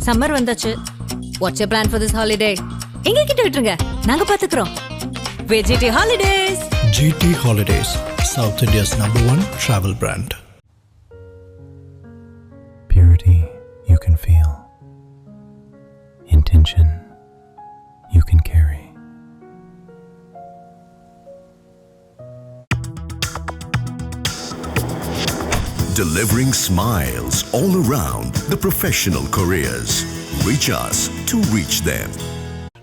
Summer வந்தாச்சு. What's your plan for this holiday? எங்க கிட்ட விட்டுருங்க, நாங்க பாத்துக்கிறோம். VGT Holidays. GT Holidays, South India's #1 travel brand. Purity you can feel. Intention you can carry. Delivering smiles all around the professional careers. Reach us to reach them.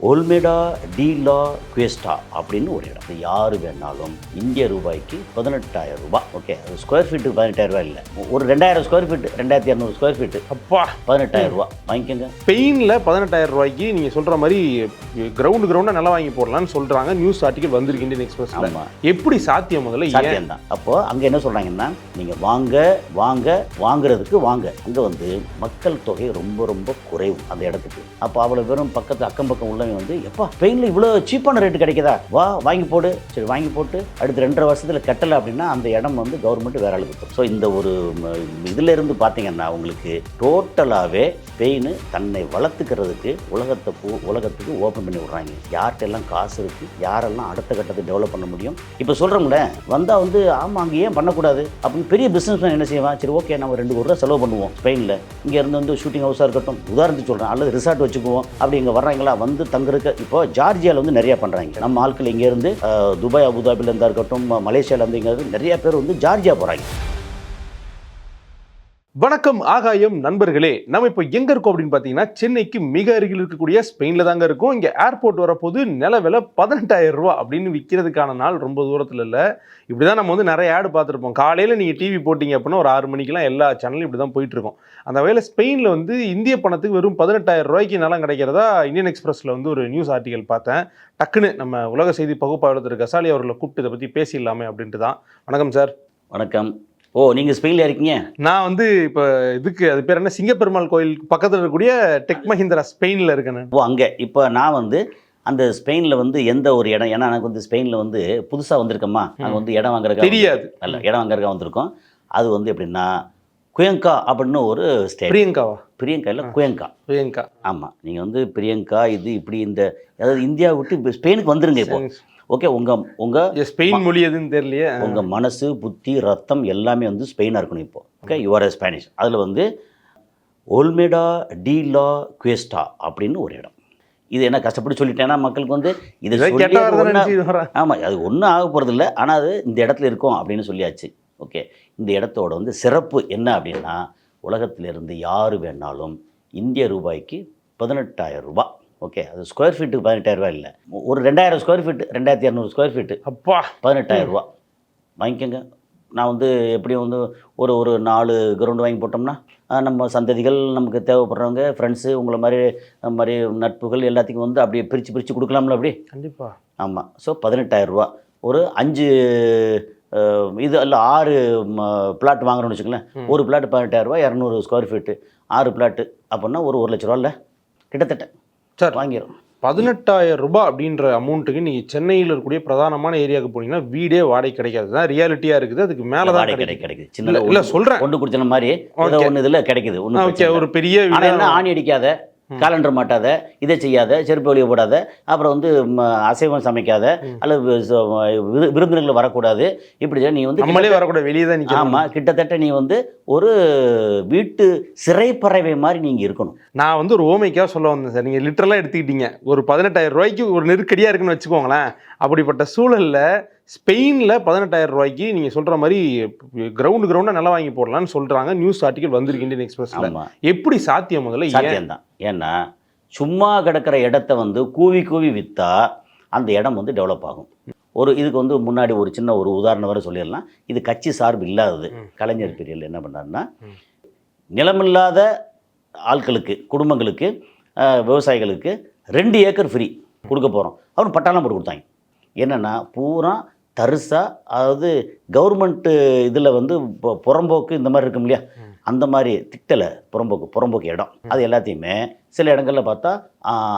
Olmeda de la Cuesta அப்படின்னு ஒரு இடம். யார் வேணாலும் இந்திய ரூபாய்க்கு 18,000 ரூபாய். Okay, அது square feet 18,000 ரூபாய் இல்லை, ஒரு 2,000 ஸ்கொயர் ஃபீட்டு, 2,200 ஸ்கொயர் ஃபீட்டு. அப்பா, 18,000 ரூபாய் வாங்கிக்கோங்க. ஸ்பெயினில் 18,000 ரூபாய்க்கு நீங்கள் சொல்கிற மாதிரி கிரவுண்டாக நல்லா வாங்கி போடலான்னு சொல்கிறாங்க. நியூஸ் ஆர்டிகல் வந்திருக்கு இந்தியன் எக்ஸ்பிரஸில். எப்படி சாத்தியம்? முதல்ல சாத்தியம் தான். அப்போது அங்கே என்ன சொல்கிறாங்கன்னா, நீங்கள் வாங்குறதுக்கு வாங்க. அங்கே வந்து மக்கள் தொகை ரொம்ப ரொம்ப குறைவு அந்த இடத்துக்கு. அப்போ அவ்வளோ பேரும் அக்கம் பக்கம் உள்ளவங்க வந்து, எப்பா ஸ்பெயினில் இவ்வளோ சீப்பான ரேட்டு கிடைக்குதா, வா வாங்கி போடு. சரி வாங்கி போட்டு அடுத்த 2.5 வருஷத்தில் கட்டலை அப்படின்னா அந்த இடம் வந்து கவர்மெண்ட் வேற ஆளுக்கு கொடுக்கும். ஸோ இந்த ஒரு இதில் இருந்து பார்த்தீங்கன்னா உங்களுக்கு டோட்டலாகவே ஸ்பெயின் தன்னை வளர்த்துக்கிறதுக்கு உலகத்துக்கு ஓப்பன் பண்ணி விட்றாங்க. யார்கிட்டெல்லாம் காசு இருக்குது, யாரெல்லாம் அடுத்த கட்டத்தை டெவலப் பண்ண முடியும். இப்போ சொல்கிறோம்ல, வந்தால் வந்து ஆமாம் அங்கே ஏன் பண்ணக்கூடாது அப்படின்னு பெரிய பிஸ்னஸ் மேன் என்ன செய்வான், சரி ஓகே நம்ம 2 கோடி ரூபா செலவு பண்ணுவோம் ஸ்பெயினில், இங்கே இருந்து வந்து ஷூட்டிங் ஹவுஸாக இருக்கட்டும், உதாரணத்துக்கு சொல்கிறேன், அல்லது ரிசார்ட் வச்சுக்குவோம். அப்படி இங்கே வர்றாங்களா வந்து தங்குறதுக்கு. இப்போ ஜார்ஜியாவில் வந்து நிறைய பண்ணுறாங்க. நம்ம ஆட்கள் இங்கேருந்து துபாய் அபுதாபியில் இருந்தால் இருக்கட்டும், மலேசியாவில் இருந்து இங்கே நிறைய பேர் வந்து ஜார்ஜியா போகிறாங்க. வணக்கம் ஆகாயம் நண்பர்களே. நம்ம இப்போ எங்கே இருக்கோம் அப்படின்னு பார்த்தீங்கன்னா, சென்னைக்கு மிக அருகில் இருக்கக்கூடிய ஸ்பெயினில் தாங்க இருக்கும். இங்கே ஏர்போர்ட் வரப்போது நில விலை 18,000 ரூபா அப்படின்னு விற்கிறதுக்கான நாள் ரொம்ப தூரத்தில் இல்லை. இப்படி தான் நம்ம வந்து நிறைய ஆடு பார்த்துருப்போம். காலையில் நீங்கள் டிவி போட்டிங்க அப்படின்னா ஒரு 6 மணிக்கெலாம் எல்லா சேனலும் இப்படி தான் போயிட்டுருக்கோம். அந்த வகையில் ஸ்பெயினில் வந்து இந்திய பணத்துக்கு வெறும் 18,000 ரூபாய்க்கு நிலம் கிடைக்கிறதா இந்தியன் எக்ஸ்பிரஸில் வந்து ஒரு நியூஸ் ஆர்டிகல் பார்த்தேன். டக்குன்னு நம்ம உலக செய்தி பகுப்பாளர் கசாலி அவர்களை கூப்பிட்டு இதை பற்றி பேசிடலாமே அப்படின்ட்டு தான். வணக்கம் சார். வணக்கம். ஓ, நீங்கள் ஸ்பெயினில் இருக்கீங்க? நான் வந்து இப்போ இதுக்கு அது பேர் என்ன, சிங்கப்பெருமாள் கோயில் பக்கத்தில் இருக்கக்கூடிய டெக் மஹிந்திரா ஸ்பெயினில் இருக்கேன். ஓ, அங்கே இப்போ நான் வந்து அந்த ஸ்பெயினில் வந்து எந்த ஒரு இடம், ஏன்னா எனக்கு வந்து ஸ்பெயினில் வந்து புதுசாக வந்திருக்கம்மா, அங்கே வந்து இடம் வாங்குறதுக்கு தெரியாது, நல்ல இடம் வாங்குறதுக்காக வந்திருக்கோம். அது வந்து எப்படின்னா குயங்கா அப்படின்னு ஒரு ஸ்டேட். பிரியங்கா இல்லை, குயங்கா. ஆமாம், நீங்கள் வந்து பிரியங்கா இது இப்படி இந்த அதாவது இந்தியா விட்டு ஸ்பெயினுக்கு வந்துருங்க இப்போ. ஓகே, உங்கள் ஸ்பெயின் மொழி எதுன்னு தெரியலையே, உங்கள் மனசு புத்தி ரத்தம் எல்லாமே வந்து ஸ்பெயினாக இருக்கணும் இப்போ. Okay, your Spanish. அதில் வந்து ஒல்மெடா டி லா குவேஸ்டா அப்படின்னு ஒரு இடம். இது என்ன கஷ்டப்பட்டு சொல்லிட்டேன்னா மக்களுக்கு வந்து இதை ஆமாம், அது ஒன்றும் ஆக போகிறது இல்லை, ஆனால் அது இந்த இடத்துல இருக்கும் அப்படின்னு சொல்லியாச்சு. ஓகே, இந்த இடத்தோட வந்து சிறப்பு என்ன அப்படின்னா, உலகத்திலிருந்து யார் வேணாலும் இந்திய ரூபாய்க்கு 18,000 ரூபாய். ஓகே, அது ஸ்கொயர் ஃபீட்டுக்கு 18,000 ரூபாய் இல்லை, ஒரு 2,000 ஸ்கொயர் ஃபீட்டு, 2,200 ஸ்கொயர் ஃபீட்டு. அப்பா, 18,000 ரூபாய் வாங்கிக்கோங்க. நான் வந்து எப்படியும் வந்து ஒரு 4 கிரவுண்டு வாங்கி போட்டோம்னா நம்ம சந்ததிகள், நமக்கு தேவைப்படுறவங்க, ஃப்ரெண்ட்ஸு, உங்களை மாதிரி நட்புகள் எல்லாத்துக்கும் வந்து அப்படியே பிரித்து கொடுக்கலாம்ல அப்படி. கண்டிப்பாக. ஆமாம். ஸோ 18,000 ரூபா ஒரு 5 இது இல்லை 6 பிளாட் வாங்குறோன்னு வச்சுக்கலேன். ஒரு பிளாட் 18,000 ரூபா, 200 ஸ்கொயர் ஃபீட்டு, 6 பிளாட்டு அப்படின்னா ஒரு 1,00,000 ரூபா இல்லை கிட்டத்தட்ட சார் வாங்கிடும். 18,000 ரூபாய் அப்படின்ற அமௌண்ட்டுக்கு நீங்கள் சென்னையில் இருக்கக்கூடிய பிரதானமான ஏரியாவுக்கு போனீங்கன்னா வீடே வாடகை கிடைக்காது. தான் ரியாலிட்டியாக இருக்குது. அதுக்கு மேலே தான் கிடைக்குது. சின்ன இல்லை சொல்கிறேன், கொண்டு குடிச்சன மாதிரி ஒன்று இதில் கிடைக்குது. ஒன்று ஒரு பெரிய என்ன, ஆணி அடிக்காத, காலண்டர் மாட்டாத, இதை செய்யாத, செருப்பு வெளியே போடாத, அப்புறம் வந்து அசைவம் சமைக்காத, அல்லது விருந்தினர்கள் வரக்கூடாது, இப்படி நீ வந்து நம்மளே வரக்கூடாது, வெளியே தான். ஆமாம், கிட்டத்தட்ட நீ வந்து ஒரு வீட்டு சிறைப்பறவை மாதிரி நீங்கள் இருக்கணும். நான் வந்து ஒரு ஓமைக்காக சொல்ல வந்தேன் சார். நீங்கள் லிட்டரலாக எடுத்துக்கிட்டீங்க. ஒரு 18,000 ரூபாய்க்கு ஒரு நெருக்கடியாக இருக்குன்னு வச்சுக்கோங்களேன். அப்படிப்பட்ட சூழலில் ஸ்பெயினில் 18,000 ரூபாய்க்கு நீங்கள் சொல்கிற மாதிரி கிரவுண்டாக நல்லா வாங்கி போடலான்னு சொல்கிறாங்க. நியூஸ் ஆர்டிகல் வந்திருக்கு இந்தியன் எக்ஸ்பிரஸில். எப்படி சாத்தியம்? முதல்ல சாத்தியம்தான். ஏன்னா சும்மா கிடக்கிற இடத்த வந்து கூவி விற்றா அந்த இடம் வந்து டெவலப் ஆகும். இதுக்கு வந்து முன்னாடி ஒரு சின்ன ஒரு உதாரணம் வரை சொல்லிடலாம். இது கட்சி சார்பு இல்லாதது. கலைஞர் பீரியடில் என்ன பண்ணாருன்னா, நிலமில்லாத ஆட்களுக்கு, குடும்பங்களுக்கு, விவசாயிகளுக்கு 2 ஏக்கர் ஃப்ரீ கொடுக்க போகிறோம். அவனு பட்டாளம் போட்டு கொடுத்தாங்க. என்னென்னா பூரா தரிசாக, அதாவது கவர்மெண்ட்டு இதில் வந்து புறம்போக்கு இந்த மாதிரி இருக்கும் இல்லையா, அந்த மாதிரி திட்டலை, புறம்போக்கு இடம். அது எல்லாத்தையுமே சில இடங்களில் பார்த்தா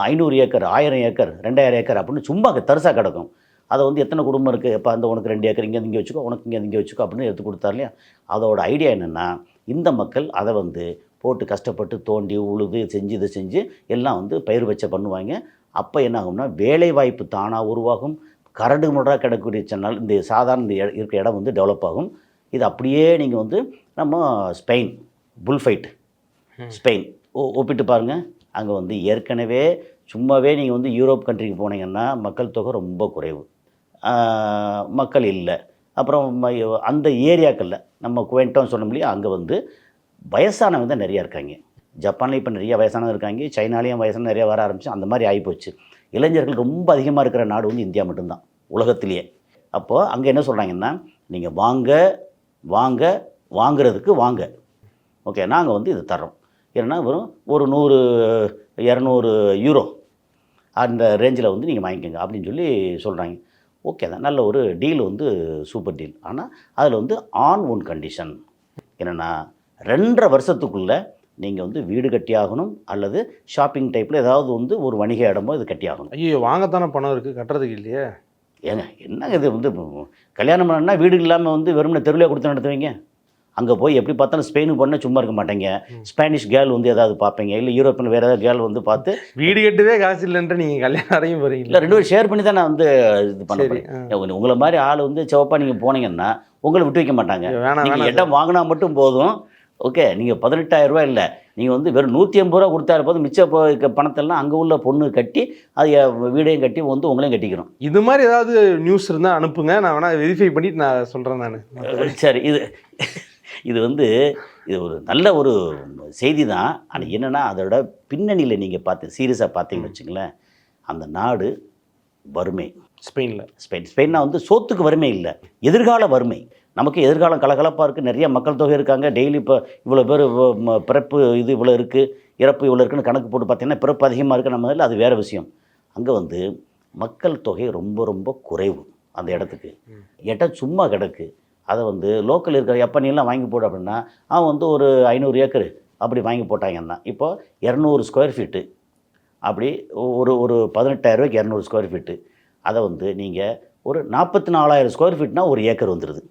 500 ஏக்கர், 1000 ஏக்கர், 2000 ஏக்கர் அப்படின்னு சும்மா தரிசாக கிடக்கும். அதை வந்து எத்தனை குடும்பம் இருக்குது, இப்போ அந்த உனக்கு 2 ஏக்கர் இங்கே வச்சுக்கோ, உனக்கு இங்கே வச்சுக்கோ அப்படின்னு எடுத்து கொடுத்தார் இல்லையா. அதோட ஐடியா என்னென்னா, இந்த மக்கள் அதை வந்து போட்டு கஷ்டப்பட்டு தோண்டி உழுது செஞ்சு இதை செஞ்சு எல்லாம் வந்து பயிர் வச்ச பண்ணுவாங்க. அப்போ என்ன ஆகும்னா வேலைவாய்ப்பு தானாக உருவாகும். கரடு முரடாக கிடக்கக்கூடிய சொன்னால் இந்த சாதாரண இந்த இருக்கிற இடம் வந்து டெவலப் ஆகும். இது அப்படியே நீங்கள் வந்து நம்ம ஸ்பெயின் புல் ஃபைட் ஸ்பெயின் ஒப்பிட்டு பாருங்கள். அங்கே வந்து ஏற்கனவே சும்மாவே நீங்கள் வந்து யூரோப் கண்ட்ரிக்கு போனீங்கன்னா மக்கள் தொகை ரொம்ப குறைவு, மக்கள் இல்லை. அப்புறம் அந்த ஏரியாக்களில் நம்ம குவென்டோன்னு சொன்னோம் இல்லையா, அங்கே வந்து வயசானவங்க தான் நிறையா இருக்காங்க. ஜப்பான்லேயும் இப்போ நிறைய வயசானவங்க இருக்காங்க, சைனாலேயும் வயசான நிறையா வர ஆரம்பிச்சு. அந்த மாதிரி ஆகிப்போச்சு. இளைஞர்கள் ரொம்ப அதிகமாக இருக்கிற நாடு வந்து இந்தியா மட்டும்தான் உலகத்திலேயே. அப்போது அங்கே என்ன சொல்கிறாங்கன்னா, நீங்கள் வாங்க வாங்குறதுக்கு வாங்க, ஓகே நாங்கள் வந்து இது தர்றோம். ஏன்னா வெறும் ஒரு 100-200 யூரோ அந்த ரேஞ்சில் வந்து நீங்கள் வாங்கிக்கோங்க அப்படின்னு சொல்லி சொல்கிறாங்க. ஓகே தான், நல்ல ஒரு டீல் வந்து சூப்பர் டீல். ஆனால் அதில் வந்து ஆன் ஒன் கண்டிஷன் என்னென்னா 2.5 வருஷத்துக்குள்ளே நீங்கள் வந்து வீடு கட்டியாகணும், அல்லது ஷாப்பிங் டைப்பில் ஏதாவது வந்து ஒரு வணிக இடமோ இது கட்டியாகணும். ஐயோ, வாங்கத்தானே பணம் இருக்குது, கட்டுறதுக்கு இல்லையே. ஏங்க என்னங்க இது வந்து கல்யாணம் பண்ணா வீடு இல்லாமல் வந்து வெறும்னே தெருவிலே கொடுத்து நடத்துவீங்க? அங்கே போய் எப்படி பார்த்தாலும் ஸ்பெயினுக்கு பண்ண சும்மா இருக்க மாட்டேங்க. ஸ்பானிஷ் கேர்ள் வந்து ஏதாவது பார்ப்பீங்க, இல்லை யூரோப்பியன் வேறு ஏதாவது கேர்ள் வந்து பார்த்து வீடு கட்டவே காசு இல்லைன்ற நீங்கள் கல்யாணம் அறையும் போகிறீங்க. இல்லை 2 பேரும் ஷேர் பண்ணி தான் நான் வந்து இது பண்ண. உங்களை மாதிரி ஆள் வந்து சிவப்பாக நீங்கள் போனீங்கன்னா உங்களை விட்டு வைக்க மாட்டாங்க. நீங்கள் இடம் வாங்கினா மட்டும் போதும். ஓகே, நீங்கள் 18,000 ரூபா இல்லை, நீங்கள் வந்து வெறும் 180 ரூபா கொடுத்தாரு போதும். மிச்ச பணத்தெல்லாம் அங்கே உள்ள பொண்ணு கட்டி அது வீடையும் கட்டி வந்து உங்களையும் கட்டிக்கிறோம். இது மாதிரி ஏதாவது நியூஸ் இருந்தால் அனுப்புங்க, நான் வேணால் வெரிஃபை பண்ணிவிட்டு நான் சொல்கிறேன். நான் சரி, இது வந்து இது ஒரு நல்ல ஒரு செய்தி தான். ஆனால் என்னென்னா அதோட பின்னணியில் நீங்கள் சீரியஸாக பார்த்தீங்கன்னு வச்சுங்களேன், அந்த நாடு வறுமை. ஸ்பெயின்னா வந்து சோத்துக்கு வறுமை இல்லை, எதிர்கால வறுமை. நமக்கு எதிர்காலம் கலகலப்பாக இருக்குது, நிறைய மக்கள் தொகை இருக்காங்க. டெய்லி இப்போ இவ்வளோ பேர் பிறப்பு இது இவ்வளோ இருக்குது, இறப்பு இவ்வளோ இருக்குன்னு கணக்கு போட்டு பார்த்தீங்கன்னா பிறப்பு அதிகமாக இருக்குது நம்ம இதில், அது வேறு விஷயம். அங்கே வந்து மக்கள் தொகை ரொம்ப ரொம்ப குறைவு. அந்த இடத்துக்கு இடம் சும்மா கிடக்கு. அதை வந்து லோக்கல் இருக்கிற எப்போ வாங்கி போடு அப்படின்னா அவன் வந்து ஒரு 500 ஏக்கர் அப்படி வாங்கி போட்டாங்கன்னா இப்போ 200 ஸ்கொயர் ஃபீட்டு அப்படி ஒரு 18,000 ரூபாய்க்கு 200 ஸ்கொயர் ஃபீட்டு. அதை வந்து நீங்கள் ஒரு 44,000 ஸ்கொயர் ஃபீட்னா ஒரு ஏக்கர் வந்துடுது.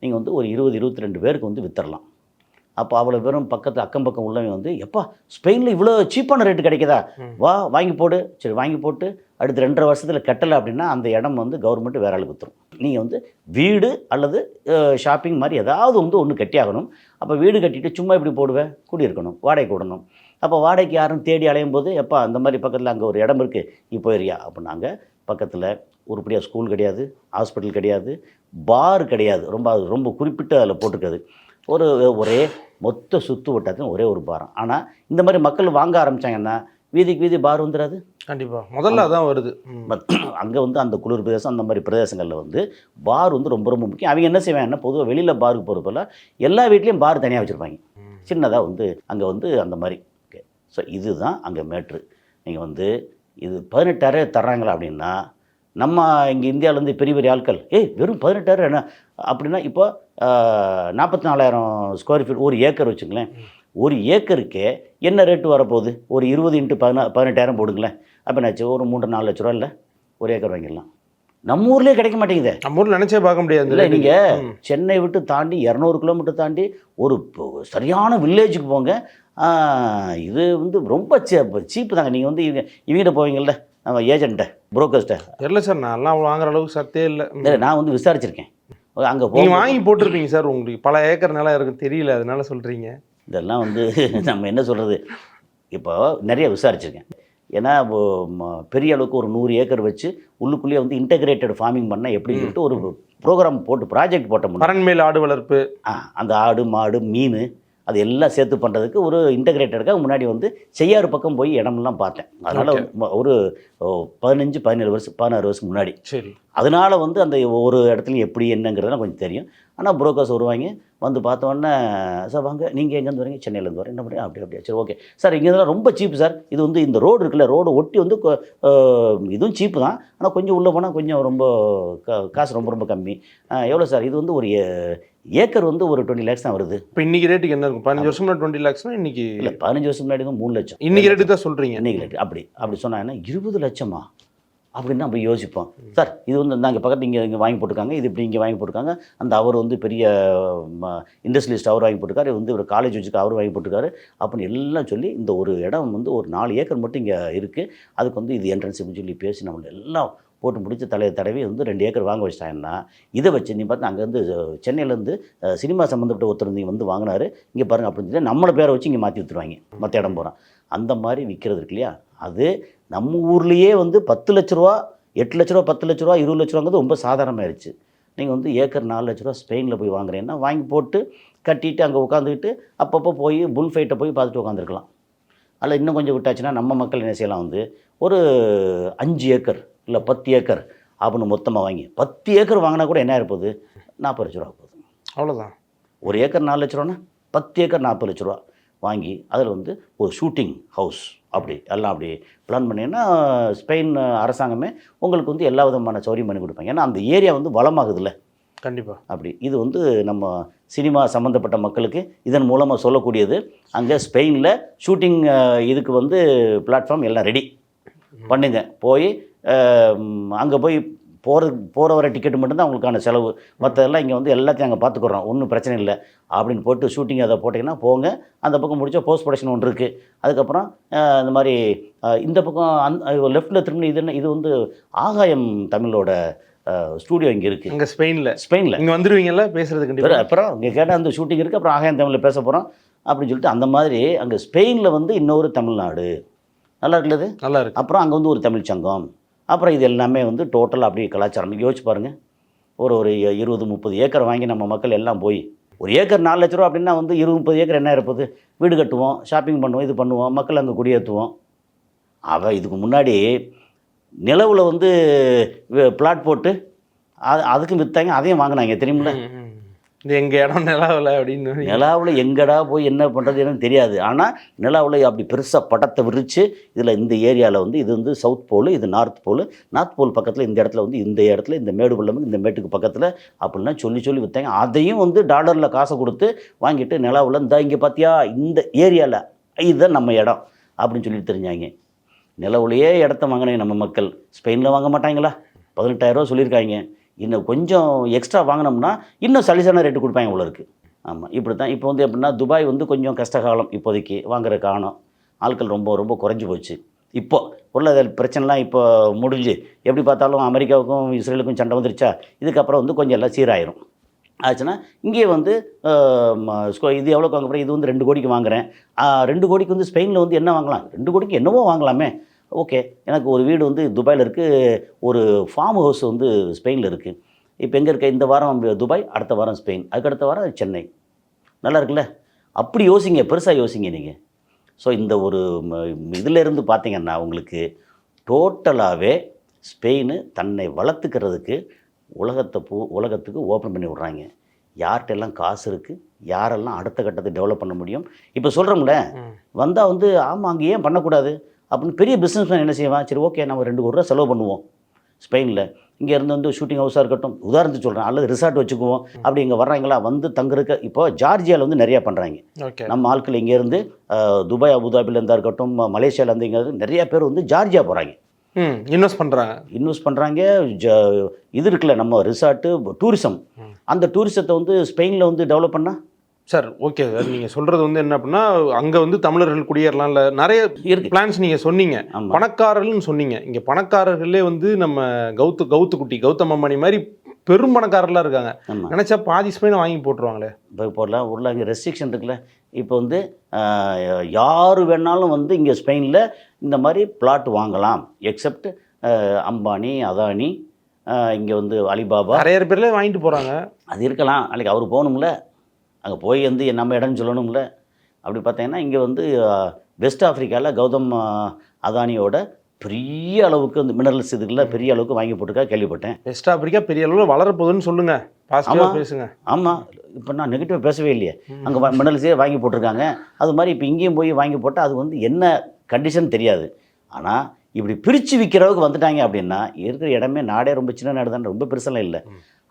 நீங்கள் வந்து ஒரு 20-22 பேருக்கு வந்து வித்தரலாம். அப்போ அவ்வளோ பேரும் அக்கம் பக்கம் உள்ளவங்க வந்து எப்பா ஸ்பெயினில் இவ்வளோ சீப்பான ரேட்டு கிடைக்குதா, வா வாங்கி போடு. சரி வாங்கி போட்டு அடுத்து 2.5 வருஷத்தில் கட்டலை அப்படின்னா அந்த இடம் வந்து கவர்மெண்ட்டு வேற ஆளுக்கு விற்றுரும். நீங்கள் வந்து வீடு அல்லது ஷாப்பிங் மாதிரி ஏதாவது வந்து ஒன்று கட்டியாகணும். அப்போ வீடு கட்டிட்டு சும்மா இப்படி போடுவேன், குடியிருக்கணும், வாடகை கூடணும். அப்போ வாடகைக்கு யாரும் தேடி அலையும் போது எப்பா அந்த மாதிரி பக்கத்தில் அங்கே ஒரு இடம் இருக்குது, இப்போ ஏரியா அப்படின்னாங்க. பக்கத்தில் உருப்படியாக ஸ்கூல் கிடையாது, ஹாஸ்பிட்டல் கிடையாது, பார் கிடையாது. ரொம்ப குறிப்பிட்டு அதில் போட்டுருக்குது. ஒரே மொத்த சுற்று வட்டாரத்தில் ஒரே ஒரு பாரம். ஆனால் இந்த மாதிரி மக்கள் வாங்க ஆரம்பித்தாங்கன்னா வீதிக்கு வீதி பார் வந்துடாது. கண்டிப்பாக முதல்ல அதான் வருது. அங்கே வந்து அந்த குளிர் பிரதேசம் அந்த மாதிரி பிரதேசங்களில் வந்து பார் வந்து ரொம்ப ரொம்ப முக்கியம். அவங்க என்ன செய்வாங்கன்னா பொதுவாக வெளியில் பாருக்கு போகிற போல் எல்லா வீட்லேயும் பார் தனியாக வச்சுருப்பாங்க, சின்னதாக வந்து அங்கே வந்து அந்த மாதிரி. ஓகே, ஸோ இதுதான் அங்கே மேட்ரு. நீங்கள் வந்து இது 18,000 தர்றாங்களா அப்படின்னா நம்ம இங்கே இந்தியாவிலேருந்து பெரிய பெரிய ஆட்கள் வெறும் 18,000 என்ன அப்படின்னா இப்போ 44,000 ஸ்கொயர் ஃபீட் ஒரு ஏக்கர் வச்சுங்களேன். ஒரு ஏக்கருக்கே என்ன ரேட்டு வரப்போகுது? ஒரு 20 × 18,000 போடுங்களேன். அப்போ என்னாச்சு, ஒரு 3-4 லட்ச ரூபா இல்லை ஒரு ஏக்கர் வாங்கிடலாம். நம்ம ஊர்லேயே கிடைக்க மாட்டேங்குது. நம்ம ஊரில் நினச்சே பார்க்க முடியாது. இல்லை, நீங்கள் சென்னை விட்டு தாண்டி 200 கிலோமீட்டர் தாண்டி ஒரு சரியான வில்லேஜுக்கு போங்க, இது வந்து ரொம்ப சீப்பு தாங்க. நீங்கள் வந்து இவங்கிட்ட போவீங்கள்ல நம்ம ஏஜென்ட்டை, புரோக்கர்ஸ்ட்டை. இல்லை சார், நான்லாம் வாங்குற அளவுக்கு சத்தே இல்லை. இல்லை, நான் வந்து விசாரிச்சிருக்கேன். அங்கே நீங்கள் வாங்கி போட்டிருப்பீங்க சார், உங்களுக்கு பல ஏக்கர் நிலம் இருக்கும் தெரியல, அதனால சொல்கிறீங்க. இதெல்லாம் வந்து நம்ம என்ன சொல்கிறது, இப்போ நிறைய விசாரிச்சிருக்கேன். ஏன்னா பெரிய அளவுக்கு ஒரு 100 ஏக்கர் வச்சு உள்ளுக்குள்ளேயே வந்து இன்டெகிரேட்டட் ஃபார்மிங் பண்ணால் எப்படின்னு சொல்லிட்டு ஒரு ப்ரோக்ராம் போட்டு ப்ராஜெக்ட் போட்ட முடியும். பரண்மேல் ஆடு வளர்ப்பு, அந்த ஆடு மாடு மீன் அது எல்லாம் சேர்த்து பண்ணுறதுக்கு ஒரு இன்டெகிரேட்டருக்காக முன்னாடி வந்து செய்யாறு பக்கம் போய் இடமெல்லாம் பார்த்தேன். அதனால் ஒரு 15-16 வருஷம் முன்னாடி. சரி, அதனால் வந்து அந்த ஒரு இடத்துலையும் எப்படி என்னங்கிறதுலாம் கொஞ்சம் தெரியும். ஆனால் புரோக்கர்ஸ் வருவாங்க, வந்து பார்த்தோன்னே சார் வாங்க, நீங்கள் எங்கேருந்து வரீங்க? சென்னையிலேருந்து வரேன். என்ன பண்ணுறேன்? அப்படியா, சரி ஓகே சார், இங்கேருந்துலாம் ரொம்ப சீப்பு சார். இது வந்து இந்த ரோடு இருக்குல்ல, ரோடு ஒட்டி வந்து இதுவும் சீப்பு தான், ஆனால் கொஞ்சம் உள்ளே போனால் கொஞ்சம் ரொம்ப காசு ரொம்ப கம்மி. எவ்வளோ சார்? இது வந்து ஒரு ஏக்கர் வந்து ஒரு 20 lakhs தான் வருது. இப்போ இன்றைக்கி ரேட்டுக்கு என்ன இருக்கும்? 15 வருஷம் முன்னாடி 20 lakhsனா இன்றைக்கி இல்லை, 15 வருஷம் முன்னாடி தான் 3 லட்சம். இன்றைக்கி ரேட்டு தான் சொல்கிறீங்க? இன்றைக்கி ரேட்டு அப்படி சொன்னாங்கன்னா 20 லட்சமா? அப்படின்னு நம்ம யோசிப்போம். சார் இது வந்து நாங்கள் பக்கத்து இங்கே வாங்கி போட்டிருக்காங்க, இது இப்படி இங்கே வாங்கி போட்டிருக்காங்க, அந்த அவர் வந்து பெரிய இண்டஸ்ட்ரியலிஸ்ட் அவர் வாங்கி போட்டிருக்காரு, வந்து ஒரு காலேஜ் வச்சுக்க அவர் வாங்கி போட்டிருக்காரு அப்படின்னு எல்லாம் சொல்லி இந்த ஒரு இடம் வந்து ஒரு 4 ஏக்கர் மட்டும் இங்கே இருக்குது, அதுக்கு வந்து இது என்ட்ரன்ஸ் அப்படின்னு சொல்லி பேசி நம்மளை எல்லாம் போட்டு முடிச்சு தடவி வந்து 2 ஏக்கர் வாங்க வச்சிட்டாங்கன்னா, இதை வச்சு நீ பார்த்து அங்கேருந்து சென்னையிலேருந்து சினிமா சம்மந்தப்பட்ட ஒருத்தர் நீங்கள் வந்து வாங்கினாரு இங்கே பாருங்கள் அப்படின்னு சொல்லி நம்மளை பேரை வச்சு இங்கே மாற்றி விற்றுருவாங்க, மற்ற இடம் போகிறான். அந்த மாதிரி விற்கிறது இருக்கு இல்லையா, அது நம்ம ஊர்லேயே வந்து 10 லட்ச ரூபா 8 லட்ச ரூபா 10 லட்ச ரூபா 20 லட்ச ரூபாங்கிறது ரொம்ப சாதாரணமாகிடுச்சு. நீங்கள் வந்து ஏக்கர் 4 லட்ச ரூபா ஸ்பெயினில் போய் வாங்குறீங்கன்னா வாங்கி போட்டு கட்டிட்டு அங்கே உட்காந்துக்கிட்டு அப்பப்போ போய் புல் ஃபைட்டை போய் பார்த்துட்டு உட்காந்துருக்கலாம். அதில் இன்னும் கொஞ்சம் விட்டாச்சுன்னா நம்ம மக்கள் என்ன செய்யலாம், வந்து ஒரு 5 ஏக்கர் இல்லை 10 ஏக்கர் அப்படின்னு மொத்தமாக வாங்கி 10 ஏக்கர் வாங்கினா கூட என்ன இருப்போது, 40 லட்ச ரூபா போகுது. அவ்வளோதான். ஒரு ஏக்கர் 4 லட்ச ரூபான்னா 10 ஏக்கர் 40 லட்ச ரூபா வாங்கி அதில் வந்து ஒரு ஷூட்டிங் ஹவுஸ் அப்படி எல்லாம் அப்படி பிளான் பண்ணிங்கன்னா ஸ்பெயின் அரசாங்கமே உங்களுக்கு வந்து எல்லா விதமான சௌரியம் பண்ணி கொடுப்பாங்க. ஏன்னா அந்த ஏரியா வந்து வளமாகுதுல்ல. கண்டிப்பாக. அப்படி இது வந்து நம்ம சினிமா சம்மந்தப்பட்ட மக்களுக்கு இதன் மூலமாக சொல்லக்கூடியது. அங்கே ஸ்பெயினில் ஷூட்டிங் இதுக்கு வந்து பிளாட்ஃபார்ம் எல்லாம் ரெடி பண்ணுங்க, போய் அங்கே போய் போகிற வர டிக்கெட்டு மட்டும்தான் அவங்களுக்கான செலவு, மற்றதெல்லாம் இங்கே வந்து எல்லாத்தையும் அங்கே பார்த்துக்குறோம், ஒன்றும் பிரச்சனை இல்லை அப்படின்னு போட்டு ஷூட்டிங் அதை போட்டிங்கன்னா போங்க. அந்த பக்கம் முடிச்சா போஸ்ட் ப்ரொடக்ஷன் ஒன்று இருக்குது. அதுக்கப்புறம் இந்த மாதிரி இந்த பக்கம் லெஃப்ட்டில் திரும்பி இது வந்து ஆகாயம் தமிழோட ஸ்டூடியோ இங்கே இருக்குது, இங்கே ஸ்பெயினில் இங்கே வந்துடுவீங்கல்ல பேசுகிறதுக்கு கண்டிப்பாக. அப்புறம் இங்கே கேட்டால் அந்த ஷூட்டிங் இருக்குது, அப்புறம் ஆகாயம் தமிழில் பேச போகிறோம் அப்படின்னு சொல்லிட்டு அந்த மாதிரி அங்கே ஸ்பெயினில் வந்து இன்னொரு தமிழ்நாடு நல்லா இருக்குல்ல, நல்லா இருக்கு. அப்புறம் அங்கே வந்து ஒரு தமிழ் சங்கம், அப்புறம் இது எல்லாமே வந்து டோட்டலாக அப்படியே கலாச்சாரம். யோசிச்சு பாருங்கள், ஒரு 20-30 ஏக்கர் வாங்கி நம்ம மக்கள் எல்லாம் போய் ஒரு ஏக்கர் 4 லட்ச ரூபா அப்படின்னா வந்து 20-30 ஏக்கர் என்ன இருப்பது, வீடு கட்டுவோம், ஷாப்பிங் பண்ணுவோம், இது பண்ணுவோம், மக்கள் அங்கே குடியேற்றுவோம். இதுக்கு முன்னாடி நிலவில் வந்து பிளாட் போட்டு அதுக்கும் விற்றாங்க, அதையும் வாங்கினாங்க தெரியுமில்ல. இது எங்கள் இடம் நிலாவில் அப்படின்னு. நிலாவில் எங்கடா போய் என்ன பண்ணுறது எனக்கு தெரியாது. ஆனால் நிலாவில் அப்படி பெருசாக படத்தை விரித்து இதில் இந்த ஏரியாவில் வந்து இது வந்து சவுத் போல், இது நார்த் போல் பக்கத்தில் இந்த இடத்துல வந்து இந்த இடத்துல இந்த மேடு பள்ளம் இந்த மேட்டுக்கு பக்கத்தில் அப்படின்லாம் சொல்லி விற்றாங்க. அதையும் வந்து டாலரில் காசை கொடுத்து வாங்கிட்டு நிலாவில் இந்த இங்கே பார்த்தியா இந்த ஏரியாவில் இதுதான் நம்ம இடம் அப்படின்னு சொல்லி தெரிஞ்சாங்க. நிலவுலையே இடத்த வாங்கினாங்க நம்ம மக்கள். ஸ்பெயினில் வாங்க மாட்டாங்களா, 18,000 ரூபா சொல்லியிருக்காங்க. இன்னும் கொஞ்சம் எக்ஸ்ட்ரா வாங்கினோம்னா இன்னும் சலிசான ரேட்டு கொடுப்பாங்க உள்ள இருக்குது. ஆமாம், இப்படி தான். இப்போ வந்து எப்படின்னா துபாய் வந்து கொஞ்சம் கஷ்டகாலம் இப்போதைக்கு வாங்குற காணும், ஆட்கள் ரொம்ப குறைஞ்சி போச்சு. இப்போது பொருளாதார பிரச்சனைலாம் இப்போ முடிஞ்சு எப்படி பார்த்தாலும் அமெரிக்காவுக்கும் இஸ்ரேலுக்கும் சண்டை வந்துருச்சா, இதுக்கப்புறம் வந்து கொஞ்சம் எல்லாம் சீராயிரும் ஆச்சுன்னா இங்கே வந்து இது எவ்வளோக்கு வாங்க போகிறேன், இது வந்து 2 கோடிக்கு வாங்குகிறேன், 2 கோடிக்கு வந்து ஸ்பெயினில் வந்து என்ன வாங்கலாம், 2 கோடிக்கு என்னவோ வாங்கலாமே. ஓகே, எனக்கு ஒரு வீடு வந்து துபாயில் இருக்குது, ஒரு ஃபார்ம் ஹவுஸ் வந்து ஸ்பெயினில் இருக்குது. இப்போ எங்கே இருக்க, இந்த வாரம் துபாய், அடுத்த வாரம் ஸ்பெயின், அதுக்கடுத்த வாரம் சென்னை. நல்லா இருக்குல்ல. அப்படி யோசிங்க, பெருசாக யோசிங்க நீங்கள். ஸோ இந்த ஒரு இதிலேருந்து பார்த்தீங்கன்னா உங்களுக்கு டோட்டலாகவே ஸ்பெயின் தன்னை வளர்த்துக்கிறதுக்கு உலகத்துக்கு ஓப்பன் பண்ணி விட்றாங்க. யார்கிட்டெல்லாம் காசு இருக்குது, யாரெல்லாம் அடுத்த கட்டத்தை டெவலப் பண்ண முடியும். இப்போ சொல்கிறோம்ல, வந்தால் வந்து ஆமாம் அங்கே ஏன் பண்ணக்கூடாது அப்படின்னு பெரிய பிஸ்னஸ்மேன் என்ன செய்வான், சரி ஓகே நம்ம 2 கோடி ரூபா செலவு பண்ணுவோம் ஸ்பெயினில், இங்கே இருந்து வந்து ஷூட்டிங் ஹவுஸாக இருக்கட்டும், உதாரணத்துக்கு சொல்கிறேன், அல்லது ரிசார்ட் வச்சுக்குவோம். அப்படி இங்கே வர்றாங்களா வந்து தங்குறதுக்கு. இப்போ ஜார்ஜியாவில் வந்து நிறையா பண்ணுறாங்க. நம்ம ஆட்கள் இங்கேருந்து துபாய் அபுதாபிலேருந்தா இருக்கட்டும், மலேசியாவிலேருந்து இங்கே நிறையா பேர் வந்து ஜார்ஜியா போகிறாங்க, இன்வெஸ்ட் பண்ணுறாங்க. இது இருக்குல்ல நம்ம ரிசார்ட்டு டூரிசம், அந்த டூரிசத்தை வந்து ஸ்பெயினில் வந்து டெவலப் பண்ணால் சார் ஓகே சார். நீங்கள் சொல்கிறது வந்து என்ன அப்படின்னா அங்கே வந்து தமிழர்கள் குடியேறலாம்ல, நிறைய பிளான்ஸ் நீங்கள் சொன்னீங்க. பணக்காரர்கள்னு சொன்னீங்க. இங்கே பணக்காரர்களே வந்து நம்ம கௌதம் அம்பானி மாதிரி பெரும் பணக்காரர்களாக இருக்காங்க. நினச்சா பாதி ஸ்பெயினை வாங்கி போட்டுருவாங்களே. இப்போ போடலாம், ஊரில் அங்கே ரெஸ்ட்ரிக்ஷன் இருக்குல்ல. இப்போ வந்து யார் வேணாலும் வந்து இங்கே ஸ்பெயினில் இந்த மாதிரி பிளாட் வாங்கலாம், எக்ஸப்ட் அம்பானி, அதானி, இங்கே வந்து அலிபாபா, நிறைய பேர்லேயே வாங்கிட்டு போகிறாங்க. அது இருக்கலாம், நாளைக்கு அவர் போகணும்ல, அங்கே போய் வந்து நம்ம இடம்னு சொல்லணும்ல. அப்படி பார்த்தீங்கன்னா இங்கே வந்து வெஸ்ட் ஆஃப்ரிக்காவில் கௌதம் அதானியோட பெரிய அளவுக்கு வந்து மினரல்ஸ் இதுக்கெல்லாம் பெரிய அளவுக்கு வாங்கி போட்டுருக்கா கேள்விப்பட்டேன். வெஸ்ட் ஆஃப்ரிக்கா பெரிய அளவில் வளரப்போகுதுன்னு சொல்லுங்கள், பாசிட்டிவாக பேசுங்க. ஆமாம், இப்போ நான் நெகட்டிவாக பேசவே இல்லையே. அங்கே மினரல்ஸே வாங்கி போட்டிருக்காங்க. அது மாதிரி இப்போ இங்கேயும் போய் வாங்கி போட்டால் அது வந்து என்ன கண்டிஷன் தெரியாது. ஆனால் இப்படி பிரித்து விற்கிறவுக்கு வந்துட்டாங்க அப்படின்னா இருக்கிற இடமே நாடே ரொம்ப சின்ன நாடு தானே, ரொம்ப பெருசெல்லாம் இல்லை,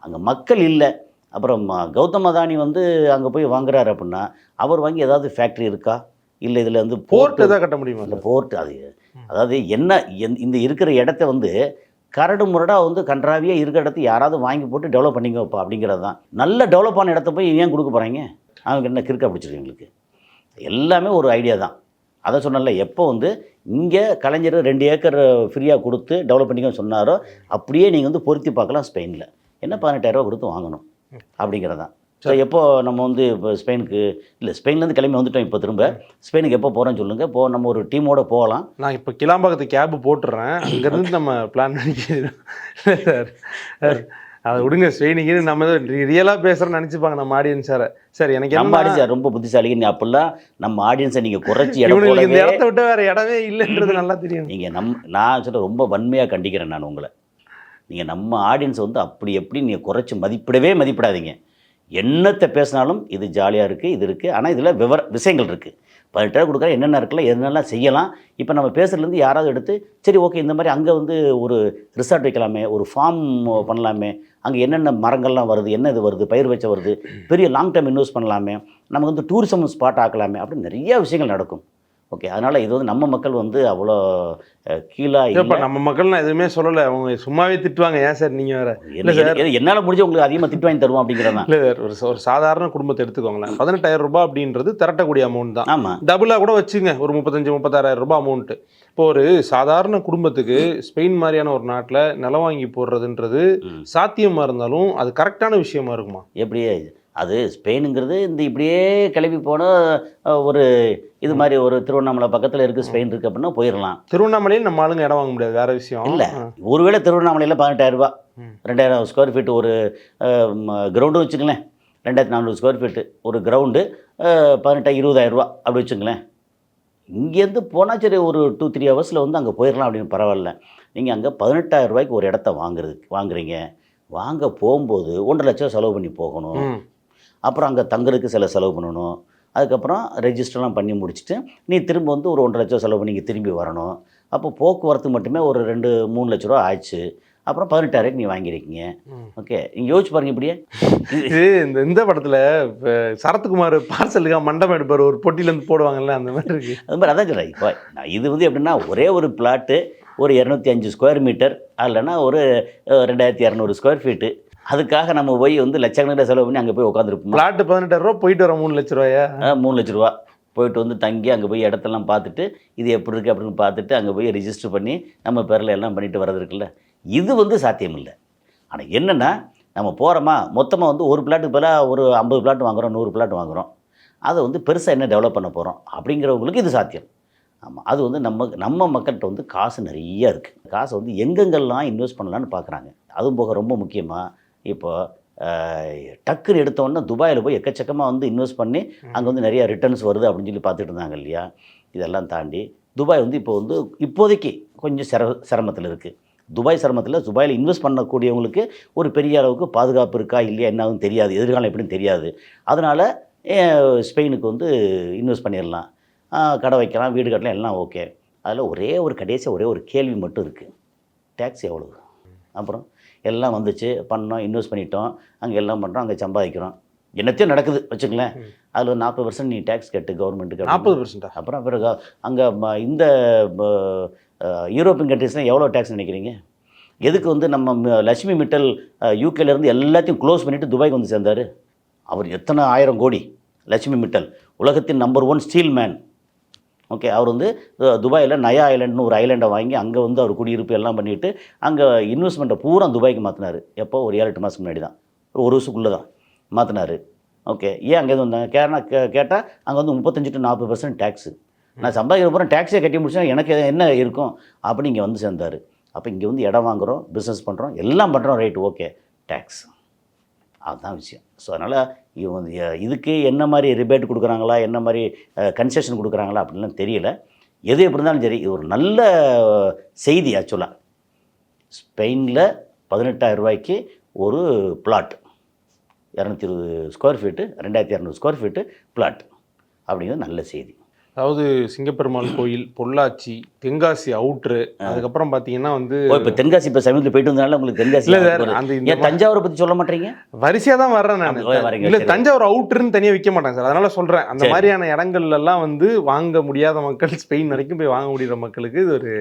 அங்கே மக்கள் இல்லை. அப்புறம் கௌதம் அதானி வந்து அங்கே போய் வாங்குறாரு அப்படின்னா அவர் வாங்கி ஏதாவது ஃபேக்ட்ரி இருக்கா, இல்லை இதில் வந்து போர்ட் எதாவது கட்ட முடியுமா? இல்லை போர்ட், அதாவது என்ன இந்த இருக்கிற இடத்த வந்து கரடு முரடாக வந்து கன்றாவியாக இருக்கிற இடத்த யாராவது வாங்கி போட்டு டெவலப் பண்ணிங்கப்பா அப்படிங்கிறது தான். நல்ல டெவலப் ஆன இடத்த போய் ஏன் கொடுக்க போகிறாங்க? அவங்க என்ன கிறுக்கா பிடிச்சிருக்கு எங்களுக்கு? எல்லாமே ஒரு ஐடியா தான். அதை சொன்னல, எப்போ வந்து இங்கே கலைஞர் 2 ஏக்கர் ஃப்ரீயாக கொடுத்து டெவலப் பண்ணிக்கன்னு சொன்னாரோ அப்படியே நீங்கள் வந்து பொருத்தி பார்க்கலாம். ஸ்பெயினில் என்ன 18,000 கொடுத்து வாங்கணும் அப்படிங்கிறதான். ஸோ எப்போ நம்ம வந்து இப்போ ஸ்பெயினுக்கு இல்லை, ஸ்பெயின்லேருந்து கிளம்பி வந்துட்டோம். இப்போ திரும்ப ஸ்பெயினுக்கு எப்போ போகிறோன்னு சொல்லுங்கள். இப்போ நம்ம ஒரு டீமோட போகலாம். நான் இப்போ கிளாம்பாக்கத்து கேபு போட்டுடுறேன், அங்கேருந்து நம்ம பிளான் பண்ணிக்கிறோம் சார். அதை விடுங்க, ஸ்பெயினுக்கு நம்ம ரியலாக பேசுகிறோன்னு நினச்சிப்பாங்க நம்ம ஆடியன்ஸ் சார். சார் எனக்கு நம்ம ஆடியன்ஸ் ரொம்ப புத்திசாலிங்க. அப்படிலாம் நம்ம ஆடியன்ஸை நீங்கள் குறைச்சி இடம் இந்த இடத்த விட்டு வேறு இடமே இல்லைன்றது நல்லா தெரியும். நீங்கள் நான் சொல்ல ரொம்ப வன்மையாக கண்டிக்கிறேன் நான் உங்களை. நீங்கள் நம்ம ஆடியன்ஸை வந்து அப்படி எப்படி நீங்கள் குறைச்சி மதிப்பிடாதீங்க. என்னத்தை பேசினாலும் இது ஜாலியாக இருக்குது, இது இருக்குது. ஆனால் இதில் விஷயங்கள் இருக்குது. 18,000 கொடுக்குற என்னென்ன இருக்குல்ல, என்னெல்லாம் செய்யலாம். இப்போ நம்ம பேசுகிறதுலேருந்து யாராவது எடுத்து சரி ஓகே இந்த மாதிரி அங்கே வந்து ஒரு ரிசார்ட் வைக்கலாமே, ஒரு ஃபார்ம் பண்ணலாமே, அங்கே என்னென்ன மரங்கள்லாம் வருது, என்ன இது வருது, பயிர் வச்ச வருது, பெரிய லாங் டேர்ம் இன்வெஸ்ட் பண்ணலாமே, நமக்கு வந்து டூரிசம் ஸ்பாட் ஆக்கலாமே, அப்படின்னு நிறைய விஷயங்கள் நடக்கும். ஓகே, அதனால் இது வந்து நம்ம மக்கள் வந்து அவ்வளோ கீழாக இப்போ நம்ம மக்கள் நான் எதுவுமே சொல்லலை, அவங்க சும்மாவே திட்டுவாங்க. ஏன் சார் நீங்கள் வேறு? இல்லை சார், என்னால் முடிஞ்ச உங்களுக்கு அதிகமாக திட்டு வாங்கி தருவோம் அப்படிங்கிறதான். இல்லை சார், ஒரு சாதாரண குடும்பத்தை எடுத்துக்கோங்களேன். 18,000 ரூபாய் அப்படின்றது திரட்டக்கூடிய அமௌண்ட் தான். ஆமாம், டபுளாக கூட வச்சுங்க, ஒரு 35,000-36,000 ரூபாய் அமௌண்ட்டு. இப்போ ஒரு சாதாரண குடும்பத்துக்கு ஸ்பெயின் மாதிரியான ஒரு நாட்டில் நிலம் வாங்கி போடுறதுன்றது சாத்தியமாக இருந்தாலும் அது கரெக்டான விஷயமா இருக்குமா? எப்படியே அது ஸ்பெயினுங்கிறது இந்த இப்படியே கிளம்பி போனால் ஒரு இது மாதிரி ஒரு திருவண்ணாமலை பக்கத்தில் இருக்குது, ஸ்பெயின் இருக்குது அப்படின்னா போயிடலாம். திருவண்ணாமலையில் நம்ம ஆளுங்க இடம் வாங்க முடியாது, வேறு விஷயம் இல்லை. ஒருவேளை திருவண்ணாமலையில் 18,000 ரூபா, 2,000 ஸ்கொயர் ஃபீட்டு ஒரு கிரவுண்டு வச்சுங்களேன். 2,400 ஸ்கொயர் ஃபீட்டு ஒரு கிரவுண்டு, 18,000-20,000 ரூபா அப்படி வச்சுங்களேன். இங்கேருந்து போனால் சரி ஒரு 2-3 ஹவர்ஸில் வந்து அங்கே போயிடலாம் அப்படின்னு பரவாயில்ல. நீங்கள் அங்கே 18,000 ரூபாய்க்கு ஒரு இடத்த வாங்குறீங்க. வாங்க போகும்போது 1.5 லட்சம் செலவு பண்ணி போகணும். அப்புறம் அங்கே தங்குறதுக்கு சில செலவு பண்ணணும். அதுக்கப்புறம் ரெஜிஸ்டர்லாம் பண்ணி முடிச்சுட்டு நீ திரும்ப வந்து ஒரு 1.5 லட்சம் செலவு பண்ணி திரும்பி வரணும். அப்போ போக்குவரத்து மட்டுமே ஒரு 2-3 லட்ச ரூபா ஆச்சு. அப்புறம் 18,000 நீ வாங்கியிருக்கீங்க. ஓகே, நீங்கள் யோசிச்சு பாருங்க. இப்படியே இது இந்த படத்தில் சரத்குமார் பார்சலுக்காக மண்டபம் எடுப்பார், ஒரு பொட்டியிலேருந்து போடுவாங்கல்ல, அந்த மாதிரி இருக்குது. அது மாதிரி அதான் சொல்கிறேன். இப்போ இது வந்து எப்படின்னா ஒரே ஒரு பிளாட்டு ஒரு 205 ஸ்கொயர் மீட்டர், இல்லைன்னா ஒரு 2,200 ஸ்கொயர் ஃபீட்டு. அதுக்காக நம்ம போய் வந்து லட்சக்கணக்கில் செலவு பண்ணி அங்கே போய் உட்காந்துருப்போம். பிளாட்டு 18,000 ரூபா, போயிட்டு வர 3 லட்ச ரூபாயா? 3 லட்ச ரூபா போயிட்டு வந்து தங்கி அங்கே போய் இடத்தெல்லாம் பார்த்துட்டு இது எப்படி இருக்குது அப்படின்னு பார்த்துட்டு அங்கே போய் ரிஜிஸ்டர் பண்ணி நம்ம பேரில் எல்லாம் பண்ணிட்டு வர்றது இருக்குல்ல, இது வந்து சாத்தியம் இல்லை. ஆனால் என்னென்னா நம்ம போகிறோமா, மொத்தமாக வந்து ஒரு பிளாட்டுக்கு பதிலாக ஒரு 50 பிளாட் வாங்குகிறோம், 100 பிளாட் வாங்குகிறோம். அதை வந்து பெருசாக என்ன டெவலப் பண்ண போகிறோம் அப்படிங்கிறவங்களுக்கு இது சாத்தியம். ஆமாம், அது வந்து நம்ம மக்கள்கிட்ட வந்து காசு நிறைய இருக்குது. காசை வந்து எங்கெங்கெல்லாம் இன்வெஸ்ட் பண்ணலான்னு பார்க்குறாங்க. அதுவும் போக ரொம்ப முக்கியமாக இப்போ டக்குன்னு எடுத்தோன்னா துபாயில் போய் எக்கச்சக்கமாக வந்து இன்வெஸ்ட் பண்ணி அங்கே வந்து நிறையா ரிட்டர்ன்ஸ் வருது அப்படின்னு சொல்லி பார்த்துட்டு இருந்தாங்க இல்லையா. இதெல்லாம் தாண்டி துபாய் வந்து இப்போதைக்கு கொஞ்சம் சிரமத்தில் இருக்குது. துபாயில் இன்வெஸ்ட் பண்ணக்கூடியவங்களுக்கு ஒரு பெரிய அளவுக்கு பாதுகாப்பு இருக்கா இல்லையா என்னன்னு தெரியாது, எதிர்காலம் எப்படின்னு தெரியாது. அதனால் ஸ்பெயினுக்கு வந்து இன்வெஸ்ட் பண்ணிடலாம், கடை வைக்கலாம், வீடு கட்டலாம், எல்லாம் ஓகே. அதில் ஒரே ஒரு கேள்வி மட்டும் இருக்குது, டேக்ஸ் எவ்வளவு? அப்புறம் எல்லாம் வந்துச்சு, பண்ணோம், இன்வெஸ்ட் பண்ணிட்டோம், அங்கே எல்லாம் பண்ணுறோம், அங்கே சம்பாதிக்கிறோம், என்னத்தையும் நடக்குது வச்சுங்களேன். அதில் 40% நீ டேக்ஸ் கட்டு கவர்மெண்ட்டுக்கு. 40%? அப்புறம் பிறகு அங்கே இந்த யூரோப்பியன் கண்ட்ரீஸ்லாம் எவ்வளோ டேக்ஸ் நினைக்கிறீங்க? எதுக்கு வந்து நம்ம லட்சுமி மிட்டல் யூகேலேருந்து எல்லாத்தையும் க்ளோஸ் பண்ணிவிட்டு துபாய்க்கு வந்து சேர்ந்தார்? அவர் எத்தனை 1000 கோடி. லட்சுமி மிட்டல் உலகத்தின் நம்பர் 1 ஸ்டீல் மேன். ஓகே, அவர் வந்து துபாயில் நயா ஐலண்டுன்னு ஒரு ஐலண்டை வாங்கி அங்கே வந்து அவர் குடியிருப்பு எல்லாம் பண்ணிவிட்டு அங்கே இன்வெஸ்ட்மெண்ட்டை பூரா துபாய்க்கு மாற்றினார். எப்போ? ஒரு 7-8 மாதத்துக்கு முன்னாடி தான், ஒரு வருஷத்துக்குள்ளே தான் மாற்றினார். ஓகே, ஏன் அங்கேருந்து வந்தாங்க கேட்டால் அங்கே வந்து 35-40% டேக்ஸு. நான் சம்பாதிக்கிற போகிறேன், டேக்ஸே கட்டி முடிச்சா எனக்கு என்ன இருக்கும் அப்படி இங்கே வந்து சேர்ந்தார். அப்போ இங்கே வந்து இடம் வாங்குகிறோம், பிஸ்னஸ் பண்ணுறோம், எல்லாம் பண்ணுறோம், ரைட், ஓகே, டேக்ஸ், அதுதான் விஷயம். ஸோ அதனால் இதுக்கு என்ன மாதிரி ரிபேட் கொடுக்குறாங்களா, என்ன மாதிரி கன்செஷன் கொடுக்குறாங்களா அப்படின்லாம் தெரியல. எது எப்படி இருந்தாலும் சரி, இது ஒரு நல்ல செய்தி. ஆக்சுவலாக ஸ்பெயினில் 18,000 ரூபாய்க்கு ஒரு flat, 220 square feet, 2,200 square feet flat அப்படிங்கிறது நல்ல செய்தி. அதாவது சிங்கப்பெருமாள் கோயில், பொள்ளாச்சி, தென்காசி அவுட்ரு, அதுக்கப்புறம் பார்த்தீங்கன்னா வந்து இப்போ தென்காசி இப்போ சமீபத்தில் போயிட்டு வந்தனால உங்களுக்கு தென்காசி அந்த தஞ்சாவூரை பற்றி சொல்ல மாட்டீங்க? வரிசையாக தான் வர்றேன் நான். இல்லை, தஞ்சாவூர் அவுட்ருன்னு தனியாக விற்க மாட்டாங்க சார், அதனால சொல்கிறேன். அந்த மாதிரியான இடங்கள்லாம் வந்து வாங்க முடியாத மக்கள் ஸ்பெயின் வரைக்கும் போய் வாங்க முடிகிற மக்களுக்கு இது ஒரு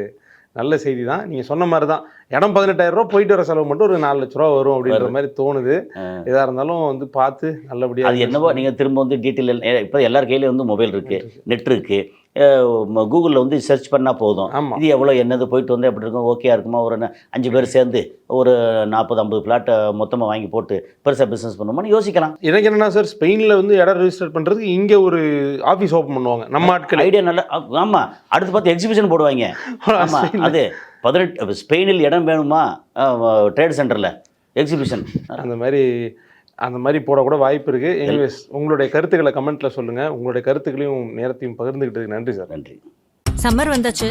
நல்ல செய்தி தான். நீங்கள் சொன்ன மாதிரி தான், இடம் 18,000 ரூபா, போயிட்டு வர செலவு மட்டும் ஒரு 4 லட்ச ரூபா வரும் அப்படின்ற மாதிரி தோணுது. எதாக இருந்தாலும் வந்து பார்த்து நல்லபடியாக. அது என்னவோ நீங்கள் திரும்ப வந்து டீட்டெயில், இப்போ எல்லார் கையிலையும் வந்து மொபைல் இருக்குது, நெட் இருக்குது, கூகுளில் வந்து சர்ச் பண்ணால் போதும். இது எவ்வளோ என்னது, போயிட்டு வந்து எப்படி இருக்கும், ஓகேயா இருக்குமா, ஒரு 5 பேர் சேர்ந்து ஒரு 40-50 பிளாட்டை மொத்தமாக வாங்கி போட்டு பெருசாக பிஸ்னஸ் பண்ணுவோம்னு யோசிக்கலாம். எனக்கு என்னன்னா சார், ஸ்பெயினில் வந்து இடம் ரெஜிஸ்டர் பண்ணுறதுக்கு இங்கே ஒரு ஆஃபீஸ் ஓப்பன் பண்ணுவாங்க நம்ம ஆட்கள். ஐடியா நல்லா. ஆமாம், அடுத்து பார்த்து எக்ஸிபிஷன் போடுவாங்க. ஆமாம், அது 18 ஸ்பெயினில் இடம் வேணுமா, ட்ரேட் சென்டரில் எக்ஸிபிஷன் அந்த மாதிரி போடக்கூட வாய்ப்பு இருக்குது. எனிவேஸ், உங்களுடைய கருத்துக்களை கமெண்ட்டில் சொல்லுங்கள். உங்களுடைய கருத்துக்களையும் நேரத்தையும் பகிர்ந்துக்கிட்டதுக்கு நன்றி சார். நன்றி. சம்மர் வந்தாச்சு.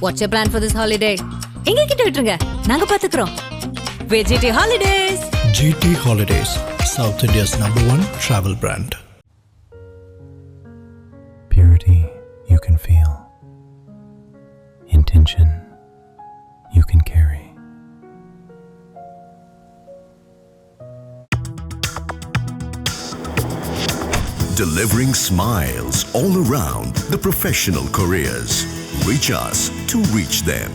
Watts plan for this holiday? எங்க கிட்ட விட்டுருங்க, நாங்க பாத்துக்கிறோம். VGT Holidays. GT Holidays, South India's #1 travel brand. Purity you can feel. Intention you can carry. Delivering smiles all around the professional careers. Reach us to reach them.